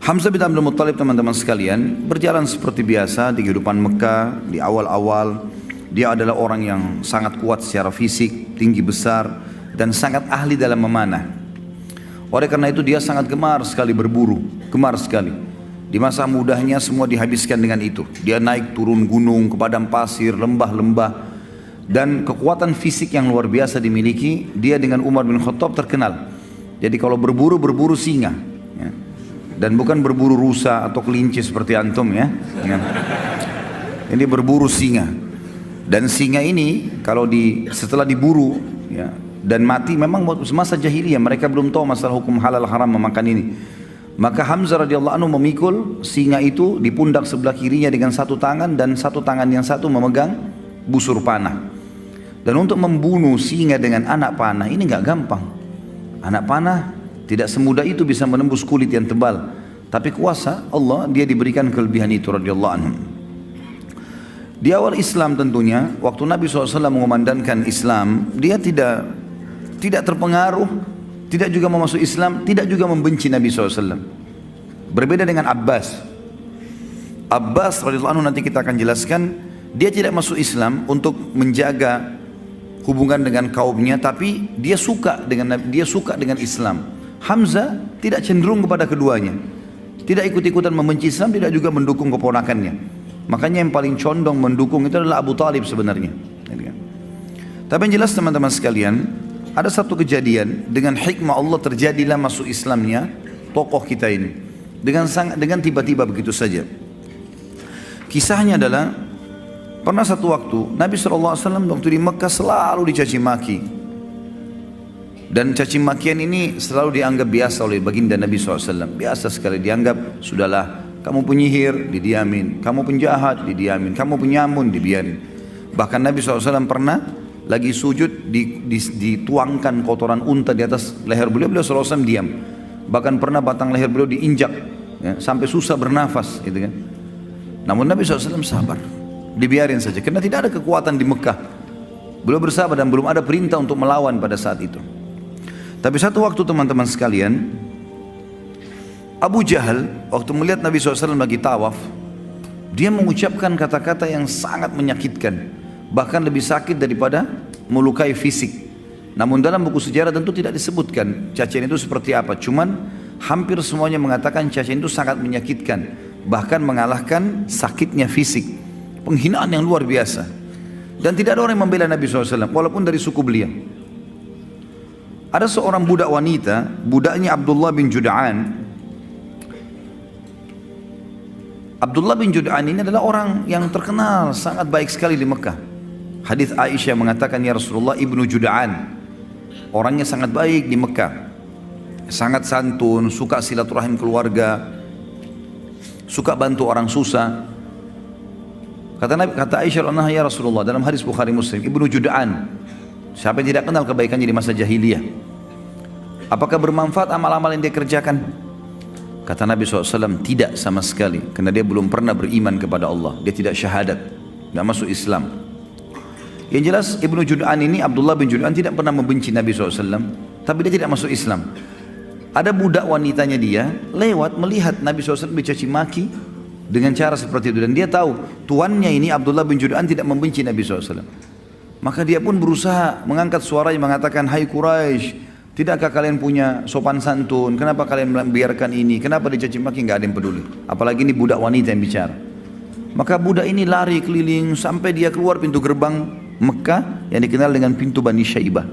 Hamzah bin Abdul Muttalib, teman-teman sekalian, berjalan seperti biasa di kehidupan Mekah di awal-awal. Dia adalah orang yang sangat kuat secara fisik, tinggi besar, dan sangat ahli dalam memanah. Oleh karena itu dia sangat gemar sekali berburu, gemar sekali. Di masa mudanya semua dihabiskan dengan itu. Dia naik turun gunung, ke padang pasir, lembah-lembah. Dan kekuatan fisik yang luar biasa dimiliki. Dia dengan Umar bin Khattab terkenal. Jadi kalau berburu, berburu singa. Ya. Dan bukan berburu rusa atau kelinci seperti antum ya. Ini berburu singa. Dan singa ini kalau setelah diburu ya, dan mati, memang masa jahiliyah mereka belum tahu masalah hukum halal haram memakan ini. Maka Hamzah radhiyallahu anhu memikul singa itu di pundak sebelah kirinya dengan satu tangan, dan satu tangan yang satu memegang busur panah. Dan untuk membunuh singa dengan anak panah ini nggak gampang. Anak panah tidak semudah itu bisa menembus kulit yang tebal. Tapi kuasa Allah, dia diberikan kelebihan itu radhiyallahu anhu. Di awal Islam tentunya, waktu Nabi SAW mengumandangkan Islam, dia tidak terpengaruh, tidak juga mau masuk Islam, tidak juga membenci Nabi SAW. Berbeda dengan Abbas. Abbas radhiyallahu anhu, nanti kita akan jelaskan, dia tidak masuk Islam untuk menjaga hubungan dengan kaumnya, tapi dia suka dengan Islam. Hamzah tidak cenderung kepada keduanya, tidak ikut-ikutan membenci Islam, tidak juga mendukung keponakannya. Makanya yang paling condong mendukung itu adalah Abu Talib sebenarnya. Tapi yang jelas teman-teman sekalian, ada satu kejadian dengan hikmah Allah terjadilah masuk Islamnya tokoh kita ini dengan tiba-tiba begitu saja. Kisahnya adalah pernah satu waktu Nabi SAW waktu di Mekah selalu dicaci maki. Dan caci makian ini selalu dianggap biasa oleh baginda Nabi SAW. Biasa sekali dianggap, sudahlah kamu penyihir, didiamin. Kamu penjahat, didiamin. Kamu penyamun, dibiarin. Bahkan Nabi SAW pernah lagi sujud, dituangkan kotoran unta di atas leher beliau, beliau SAW diam. Bahkan pernah batang leher beliau diinjak ya, sampai susah bernafas gitu kan. Namun Nabi SAW sabar, dibiarin saja karena tidak ada kekuatan di Mekah. Beliau bersabar dan belum ada perintah untuk melawan pada saat itu. Tapi satu waktu teman-teman sekalian, Abu Jahal waktu melihat Nabi SAW lagi tawaf, dia mengucapkan kata-kata yang sangat menyakitkan, bahkan lebih sakit daripada melukai fisik. Namun dalam buku sejarah tentu tidak disebutkan cacian itu seperti apa. Cuman hampir semuanya mengatakan cacian itu sangat menyakitkan, bahkan mengalahkan sakitnya fisik. Penghinaan yang luar biasa. Dan tidak ada orang yang membela Nabi SAW walaupun dari suku beliau. Ada seorang budak wanita, budaknya Abdullah bin Jud'an. Abdullah bin Jud'an ini adalah orang yang terkenal sangat baik sekali di Mekah. Hadis Aisyah mengatakan, ya Rasulullah, Ibnu Jud'an orangnya sangat baik di Mekah, sangat santun, suka silaturahim keluarga, suka bantu orang susah. Kata Aisyah, ya Rasulullah, dalam hadis Bukhari Muslim, Ibnu Jud'an, siapa yang tidak kenal kebaikannya di masa jahiliyah? Apakah bermanfaat amal-amal yang dia kerjakan? Kata Nabi SAW, tidak sama sekali. Karena dia belum pernah beriman kepada Allah. Dia tidak syahadat, tidak masuk Islam. Yang jelas Ibnu Jud'an ini, Abdullah bin Jud'an, tidak pernah membenci Nabi SAW. Tapi dia tidak masuk Islam. Ada budak wanitanya dia lewat melihat Nabi SAW dicaci maki dengan cara seperti itu. Dan dia tahu tuannya ini Abdullah bin Jud'an tidak membenci Nabi SAW. Maka dia pun berusaha mengangkat suaranya mengatakan, hai Quraisy, tidakkah kalian punya sopan santun? Kenapa kalian membiarkan ini? Kenapa dicaci maki? Nggak ada yang peduli. Apalagi ini budak wanita yang bicara. Maka budak ini lari keliling sampai dia keluar pintu gerbang Mekah yang dikenal dengan pintu Bani Syaibah.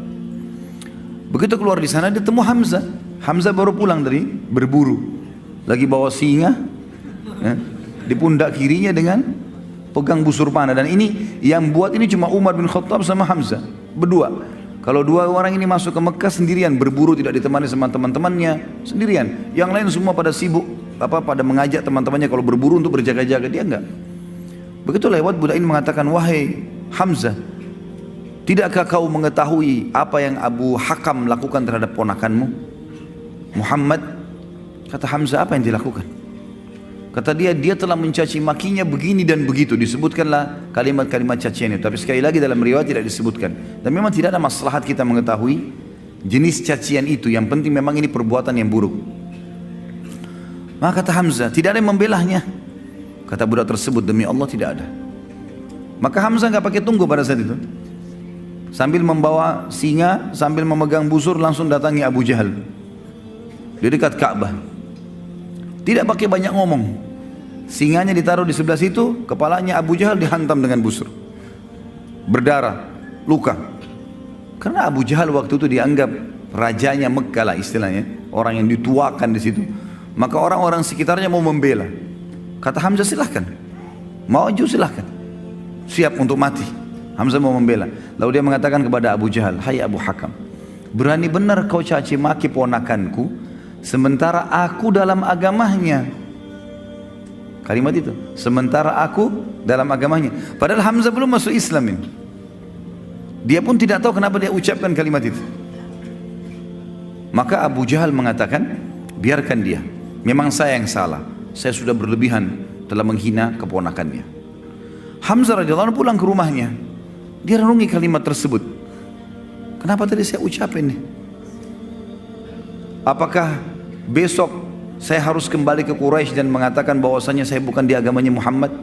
Begitu keluar di sana dia temu Hamzah. Hamzah baru pulang dari berburu, lagi bawa singa ya, di pundak kirinya dengan pegang busur panah. Dan ini yang buat ini cuma Umar bin Khattab sama Hamzah berdua. Kalau dua orang ini masuk ke Mekah sendirian, berburu tidak ditemani sama teman-temannya, sendirian. Yang lain semua pada sibuk, pada mengajak teman-temannya kalau berburu untuk berjaga-jaga, dia enggak. Begitu lewat budak ini mengatakan, wahai Hamzah, tidakkah kau mengetahui apa yang Abu Hakam lakukan terhadap ponakanmu Muhammad? Kata Hamzah, apa yang dilakukan? Kata dia telah mencaci makinya begini dan begitu. Disebutkanlah kalimat-kalimat cacian itu. Tapi sekali lagi dalam riwayat tidak disebutkan. Dan memang tidak ada maslahat kita mengetahui jenis cacian itu. Yang penting memang ini perbuatan yang buruk. Maka kata Hamzah, tidak ada yang membelahnya. Kata budak tersebut, demi Allah tidak ada. Maka Hamzah nggak pakai tunggu pada saat itu. Sambil membawa singa, sambil memegang busur, langsung datangi Abu Jahal di dekat Ka'bah. Tidak pakai banyak ngomong. Singanya ditaruh di sebelah situ, kepalanya Abu Jahal dihantam dengan busur. Berdarah, luka. Karena Abu Jahal waktu itu dianggap rajanya Mekkah lah istilahnya, orang yang dituakan di situ. Maka orang-orang sekitarnya mau membela. Kata Hamzah, silahkan, maju silahkan, siap untuk mati. Hamzah mau membela. Lalu dia mengatakan kepada Abu Jahal, hai Abu Hakam, berani benar kau caci maki ponakanku, sementara aku dalam agamanya. Kalimat itu, sementara aku dalam agamanya. Padahal Hamzah belum masuk Islam ini. Dia pun tidak tahu kenapa dia ucapkan kalimat itu. Maka Abu Jahal mengatakan, biarkan dia, memang saya yang salah, saya sudah berlebihan telah menghina keponakannya. Hamzah radhiyallahu anhu pulang ke rumahnya. Dia renungi kalimat tersebut. Kenapa tadi saya ucapin nih? Apakah besok saya harus kembali ke Quraisy dan mengatakan bahwasanya saya bukan di agamanya Muhammad?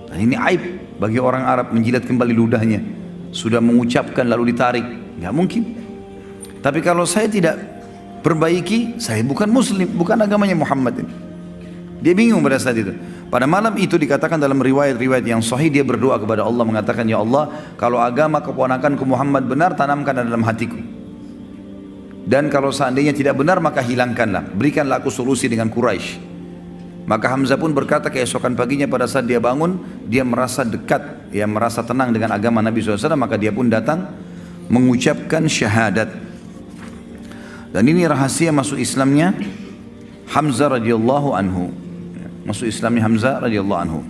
Nah, ini aib bagi orang Arab menjilat kembali ludahnya. Sudah mengucapkan lalu ditarik, nggak mungkin. Tapi kalau saya tidak perbaiki, saya bukan Muslim, bukan agamanya Muhammad ini. Dia bingung pada saat itu. Pada malam itu dikatakan dalam riwayat-riwayat yang sahih, dia berdoa kepada Allah mengatakan, ya Allah, kalau agama keponakanku Muhammad benar, tanamkan dalam hatiku. Dan kalau seandainya tidak benar, maka hilangkanlah, berikanlah aku solusi dengan Quraisy. Maka Hamzah pun berkata keesokan paginya pada saat dia bangun, dia merasa dekat, dia merasa tenang dengan agama Nabi SAW, maka dia pun datang mengucapkan syahadat. Dan ini rahasia masuk Islamnya Hamzah radhiyallahu anhu. Masuk Islamnya Hamzah radhiyallahu anhu.